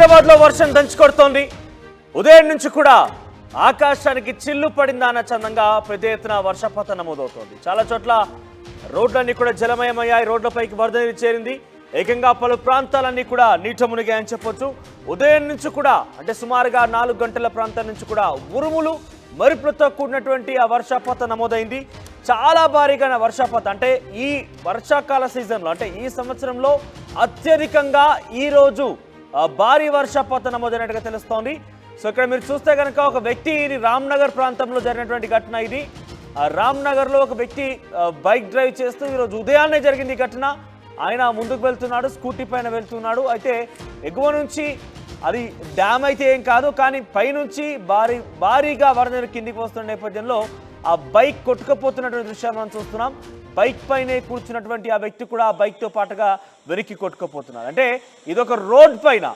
హైదరాబాద్ లో వర్షం దంచుకొడుతోంది. ఉదయం నుంచి కూడా ఆకాశానికి చిల్లు పడిందా అన్న చందంగా పెద్ద ఎత్తున వర్షపాతం నమోదవుతోంది. చాలా చోట్ల రోడ్లన్నీ కూడా జలమయమయ్యాయి. రోడ్లపైకి వరద నీరు చేరింది. ఏకంగా పలు ప్రాంతాలన్నీ కూడా నీట మునిగాయని చెప్పొచ్చు. ఉదయం నుంచి కూడా అంటే సుమారుగా 4 గంటల ప్రాంతం నుంచి కూడా ఉరుములు మెరుపులతో కూడినటువంటి ఆ వర్షపాతం నమోదైంది. చాలా భారీగా వర్షపాతం అంటే ఈ వర్షాకాల సీజన్లో అంటే ఈ సంవత్సరంలో అత్యధికంగా ఈరోజు భారీ వర్షపాతం నమోదైనట్టుగా తెలుస్తోంది. సో ఇక్కడ మీరు చూస్తే కనుక ఒక వ్యక్తి ఇది రామ్నగర్ ప్రాంతంలో జరిగినటువంటి ఘటన. ఇది రామ్నగర్లో ఒక వ్యక్తి బైక్ డ్రైవ్ చేస్తూ ఈరోజు ఉదయాన్నే జరిగింది ఈ ఘటన. ఆయన ముందుకు వెళ్తున్నాడు, స్కూటీ పైన వెళ్తున్నాడు. అయితే ఎగువ నుంచి అది డ్యామ్ అయితే ఏం కాదు, కానీ పైనుంచి భారీగా వరద కిందికి వస్తున్న నేపథ్యంలో ఆ బైక్ కొట్టుకుపోతున్నటువంటి దృశ్యాలు మనం చూస్తున్నాం. బైక్ పైనే కూర్చున్నటువంటి ఆ వ్యక్తి కూడా ఆ బైక్తో పాటుగా వెనక్కి కొట్టుకుపోతున్నారు. అంటే ఇదొక రోడ్ పైన